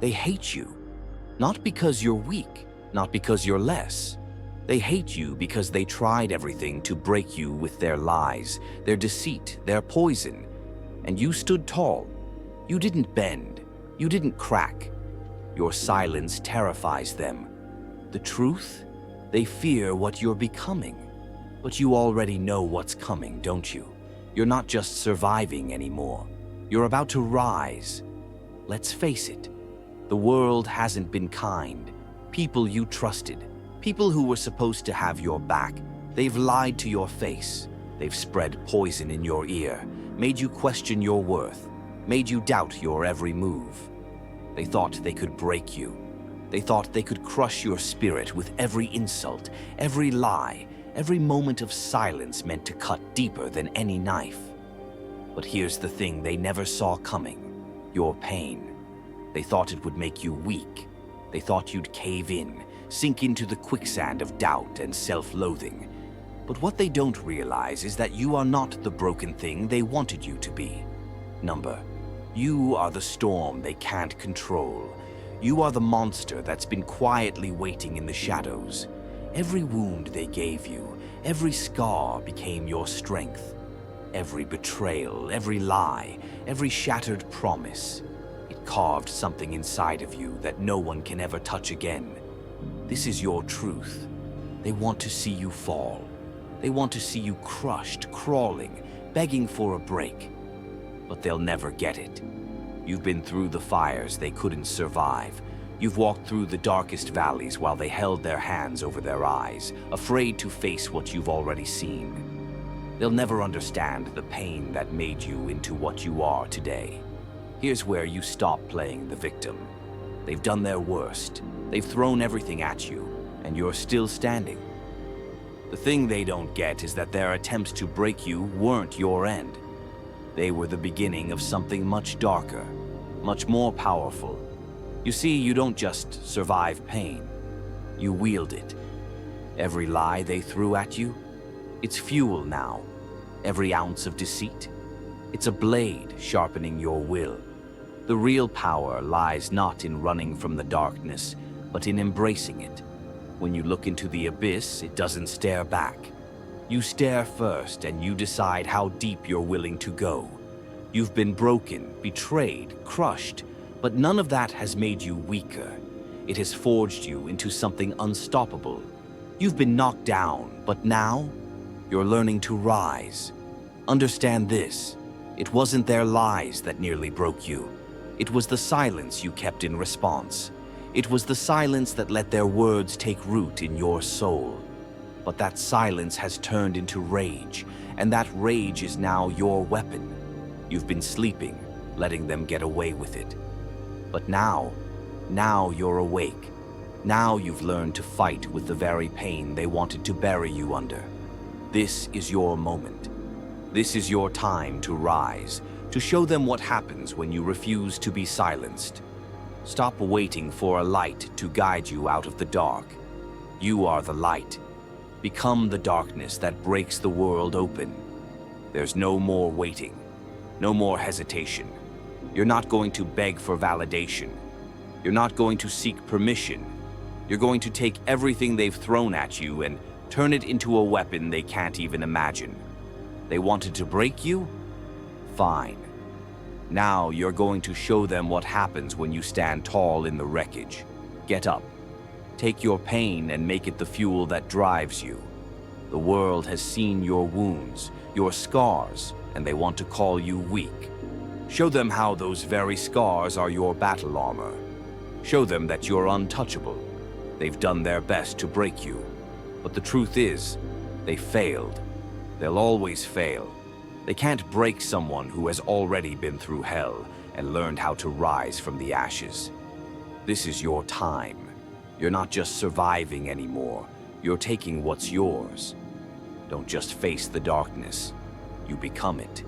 They hate you. Not because you're weak, not because you're less. They hate you because they tried everything to break you with their lies, their deceit, their poison. And you stood tall. You didn't bend. You didn't crack. Your silence terrifies them. The truth? They fear what you're becoming. But you already know what's coming, don't you? You're not just surviving anymore. You're about to rise. Let's face it. The world hasn't been kind. People you trusted, people who were supposed to have your back, they've lied to your face. They've spread poison in your ear, made you question your worth, made you doubt your every move. They thought they could break you. They thought they could crush your spirit with every insult, every lie, every moment of silence meant to cut deeper than any knife. But here's the thing they never saw coming: your pain. They thought it would make you weak. They thought you'd cave in, sink into the quicksand of doubt and self-loathing. But what they don't realize is that you are not the broken thing they wanted you to be. You are the storm they can't control. You are the monster that's been quietly waiting in the shadows. Every wound they gave you, every scar became your strength. Every betrayal, every lie, every shattered promise, it carved something inside of you that no one can ever touch again. This is your truth. They want to see you fall. They want to see you crushed, crawling, begging for a break. But they'll never get it. You've been through the fires they couldn't survive. You've walked through the darkest valleys while they held their hands over their eyes, afraid to face what you've already seen. They'll never understand the pain that made you into what you are today. Here's where you stop playing the victim. They've done their worst. They've thrown everything at you, and you're still standing. The thing they don't get is that their attempts to break you weren't your end. They were the beginning of something much darker, much more powerful. You see, you don't just survive pain. You wield it. Every lie they threw at you, it's fuel now. Every ounce of deceit, it's a blade sharpening your will. The real power lies not in running from the darkness, but in embracing it. When you look into the abyss, it doesn't stare back. You stare first, and you decide how deep you're willing to go. You've been broken, betrayed, crushed, but none of that has made you weaker. It has forged you into something unstoppable. You've been knocked down, but now you're learning to rise. Understand this: it wasn't their lies that nearly broke you. It was the silence you kept in response. It was the silence that let their words take root in your soul. But that silence has turned into rage, and that rage is now your weapon. You've been sleeping, letting them get away with it. But now you're awake. Now you've learned to fight with the very pain they wanted to bury you under. This is your moment. This is your time to rise, to show them what happens when you refuse to be silenced. Stop waiting for a light to guide you out of the dark. You are the light. Become the darkness that breaks the world open. There's no more waiting, no more hesitation. You're not going to beg for validation. You're not going to seek permission. You're going to take everything they've thrown at you and turn it into a weapon they can't even imagine. They wanted to break you? Fine. Now you're going to show them what happens when you stand tall in the wreckage. Get up. Take your pain and make it the fuel that drives you. The world has seen your wounds, your scars, and they want to call you weak. Show them how those very scars are your battle armor. Show them that you're untouchable. They've done their best to break you. But the truth is, they failed. They'll always fail. They can't break someone who has already been through hell and learned how to rise from the ashes. This is your time. You're not just surviving anymore. You're taking what's yours. Don't just face the darkness. You become it.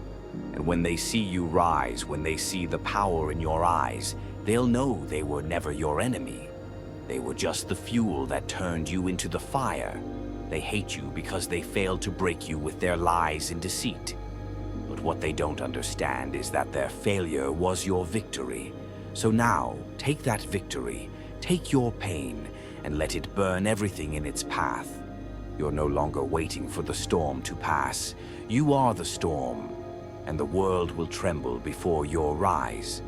And when they see you rise, when they see the power in your eyes, they'll know they were never your enemy. They were just the fuel that turned you into the fire. They hate you because they failed to break you with their lies and deceit. But what they don't understand is that their failure was your victory. So now, take that victory, take your pain, and let it burn everything in its path. You're no longer waiting for the storm to pass. You are the storm, and the world will tremble before your rise.